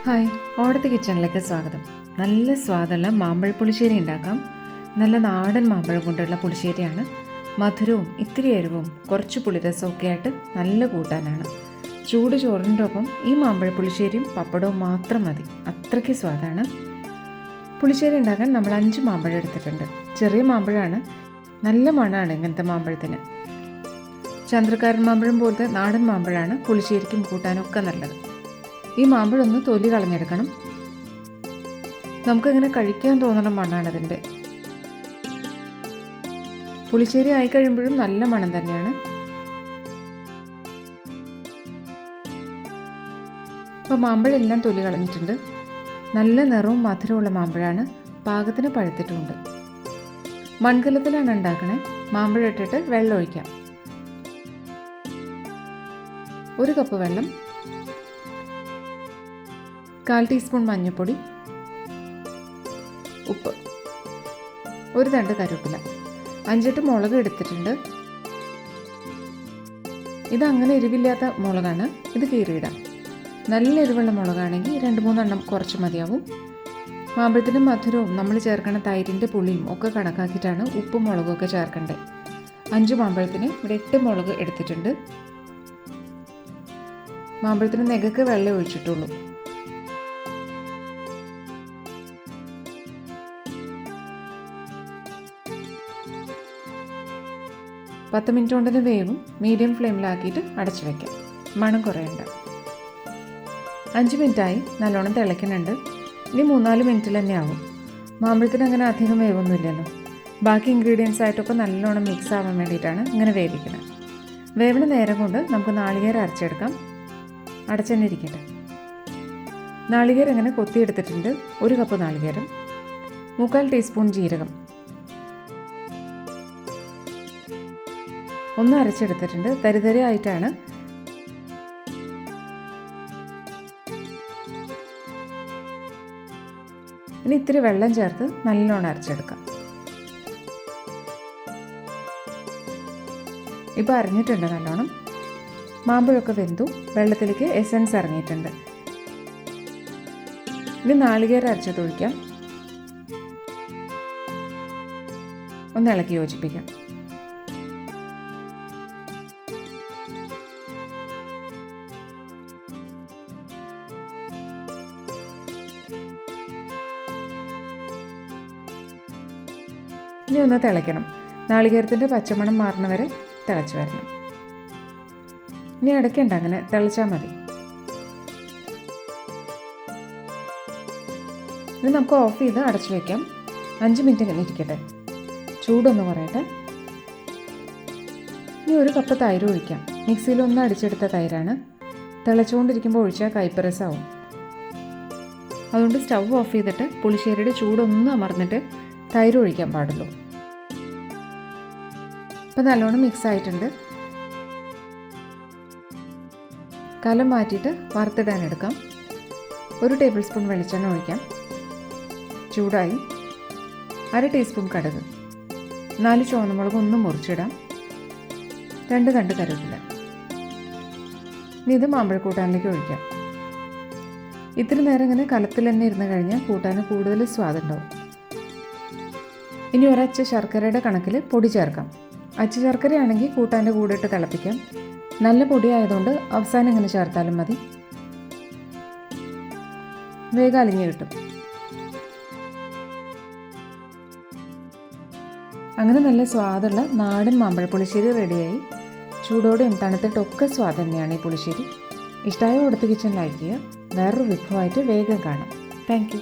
Hi, ഓടത്തെ കിച്ചണിലേക്ക് സ്വാഗതം. നല്ല സ്വാദുള്ള മാമ്പഴ പുളിശ്ശേരി ഉണ്ടാക്കാം. നല്ല നാടൻ മാമ്പഴം കൊണ്ടുള്ള പുളിശ്ശേരിയാണ്. മധുരവും ഇത്തിരി എരിവും കുറച്ച് പുളിരസവും ഒക്കെ ആയിട്ട് നല്ല കൂട്ടാനാണ്. ചൂട് ചോറിൻ്റെ ഒപ്പം ഈ മാമ്പഴ പുളിശ്ശേരിയും പപ്പടവും മാത്രം മതി, അത്രയ്ക്ക് സ്വാദാണ്. പുളിശ്ശേരി ഉണ്ടാക്കാൻ നമ്മൾ 5 മാമ്പഴം എടുത്തിട്ടുണ്ട്. ചെറിയ മാമ്പഴമാണ്, നല്ല മണമാണ് ഇങ്ങനത്തെ മാമ്പഴത്തിന്. ചന്ദ്രക്കാരൻ മാമ്പഴം പോലത്തെ നാടൻ മാമ്പഴമാണ് പുളിശ്ശേരിക്കും കൂട്ടാനും ഒക്കെ നല്ലത്. ഈ മാമ്പഴം ഒന്ന് തൊലി കളഞ്ഞെടുക്കണം. നമുക്കിങ്ങനെ കഴിക്കാൻ തോന്നണം മണ്ണാണതിൻ്റെ. പുളിശ്ശേരി ആയി കഴിയുമ്പോഴും നല്ല മണം തന്നെയാണ്. അപ്പോൾ മാമ്പഴം എല്ലാം തൊലി കളഞ്ഞിട്ടുണ്ട്. നല്ല നിറവും മധുരമുള്ള മാമ്പഴമാണ്, പാകത്തിന് പഴുത്തിട്ടുമുണ്ട്. മൺകലത്തിലാണ് ഉണ്ടാക്കണേ. മാമ്പഴം ഇട്ടിട്ട് വെള്ളം ഒഴിക്കാം. 1 കപ്പ് വെള്ളം, 1/4 ടീസ്പൂൺ മഞ്ഞൾപ്പൊടി, ഉപ്പ്, 1 തണ്ട് കറിവേപ്പില, 5-8 മുളക് എടുത്തിട്ടുണ്ട്. ഇതങ്ങനെ എരിവില്ലാത്ത മുളകാണ്, ഇത് കീറിയിടാം. നല്ല എരിവുള്ള മുളകാണെങ്കിൽ 2-3 എണ്ണം കുറച്ച് മതിയാവും. മാമ്പഴത്തിൻ്റെ മധുരവും നമ്മൾ ചേർക്കണ തൈരിൻ്റെ പുളിയും ഒക്കെ കണക്കാക്കിയിട്ടാണ് ഉപ്പും മുളകും ഒക്കെ ചേർക്കേണ്ടത്. 5 മാമ്പഴത്തിന് ഇവിടെ 8 മുളക് എടുത്തിട്ടുണ്ട്. മാമ്പഴത്തിന് നെകക്ക് വെള്ളം ഒഴിച്ചിട്ടുള്ളൂ. പത്ത് മിനിറ്റ് കൊണ്ടത് വേവും. മീഡിയം ഫ്ലെയിമിലാക്കിയിട്ട് അടച്ചു വയ്ക്കാം, മണം കുറയണ്ട. 5 മിനിറ്റായി, നല്ലോണം തിളയ്ക്കുന്നുണ്ട്. ഇനി 3-4 മിനിറ്റിൽ തന്നെ ആവും. മാമ്പഴത്തിന് അങ്ങനെ അധികം വേവൊന്നുമില്ലല്ലോ. ബാക്കി ഇൻഗ്രീഡിയൻസ് ആയിട്ടൊക്കെ നല്ലോണം മിക്സ് ആവാൻ വേണ്ടിയിട്ടാണ് ഇങ്ങനെ വേവിക്കുന്നത്. വേവണ നേരം കൊണ്ട് നമുക്ക് നാളികേരം അരച്ചെടുക്കാം. അടച്ചെന്നെ ഇരിക്കട്ടെ. നാളികേരം ഇങ്ങനെ കൊത്തിയെടുത്തിട്ടുണ്ട്. 1 കപ്പ് നാളികേരം, 3/4 ടീസ്പൂൺ ജീരകം, ഒന്ന് അരച്ചെടുത്തിട്ടുണ്ട്. തരിതരി ആയിട്ടാണ്. ഇനി ഇത്തിരി വെള്ളം ചേർത്ത് നല്ലോണം അരച്ചെടുക്കാം. ഇപ്പോൾ അരഞ്ഞിട്ടുണ്ട് നല്ലോണം. മാമ്പഴമൊക്കെ വെന്തു, വെള്ളത്തിലേക്ക് എസൻസ് ഇറങ്ങിയിട്ടുണ്ട്. ഇനി നാളികേരം അരച്ചതൊഴിക്കാം. ഒന്ന് ഇളക്കി യോജിപ്പിക്കാം. ഇനി ഒന്ന് തിളയ്ക്കണം. നാളികേരത്തിൻ്റെ പച്ചമണം മാറുന്ന വരെ തിളച്ച് വരണം. ഇനി അടയ്ക്കണ്ട, അങ്ങനെ തിളച്ചാൽ മതി. ഇനി നമുക്ക് ഓഫ് ചെയ്ത് അടച്ചു വയ്ക്കാം. 5 മിനിറ്റ് ഇങ്ങനെ ഇരിക്കട്ടെ, ചൂടൊന്ന് കുറയട്ടെ. ഇനി 1 കപ്പ് തൈര് ഒഴിക്കാം. മിക്സിയിൽ ഒന്ന് അടിച്ചെടുത്ത തൈരാണ്. തിളച്ചുകൊണ്ടിരിക്കുമ്പോൾ ഒഴിച്ചാൽ കയ്പ്പരസാവും. അതുകൊണ്ട് സ്റ്റവ് ഓഫ് ചെയ്തിട്ട് പുളിശ്ശേരിയുടെ ചൂടൊന്ന് അമർന്നിട്ട് തൈര് ഒഴിക്കാൻ പാടുള്ളൂ. ഇപ്പോൾ നല്ലോണം മിക്സ് ആയിട്ടുണ്ട്. കലം മാറ്റിയിട്ട് വറുത്തിടാൻ എടുക്കാം. 1 ടേബിൾ സ്പൂൺ വെളിച്ചെണ്ണ ഒഴിക്കാം. ചൂടായി. 1/2 ടീസ്പൂൺ കടുക്, 4 ചുവന്നമുളക് ഒന്ന് മുറിച്ചിടാം, 2 തണ്ട് കറിവേപ്പില. ഇനി ഇത് മാമ്പഴക്കൂട്ടാനിലേക്ക് ഒഴിക്കാം. ഇത്തിരി നേരം ഇങ്ങനെ കലത്തിൽ തന്നെ ഇരുന്ന് കഴിഞ്ഞാൽ കൂട്ടാൻ കൂടുതൽ സ്വാദുണ്ടാവും. ഇനി ഒരച്ച ശർക്കരയുടെ കണക്കിൽ പൊടി ചേർക്കാം. അച്ച ശർക്കരയാണെങ്കിൽ കൂട്ടാൻ്റെ കൂടെ ഇട്ട് തിളപ്പിക്കാം. നല്ല പൊടിയായതുകൊണ്ട് അവസാനം ഇങ്ങനെ ചേർത്താലും മതി, വേഗം അലിഞ്ഞ് കിട്ടും. അങ്ങനെ നല്ല സ്വാദുള്ള നാടൻ മാമ്പഴ പുളിശ്ശേരി റെഡിയായി. ചൂടോടെയും തണുത്തിട്ടൊക്കെ സ്വാദ് തന്നെയാണ് ഈ പുളിശ്ശേരി. ഇഷ്ടമായ ഓടത്തെ കിച്ചൺ ലൈക്ക് ചെയ്യുക. വേറൊരു വിഭവമായിട്ട് വേഗം കാണാം. Thank you.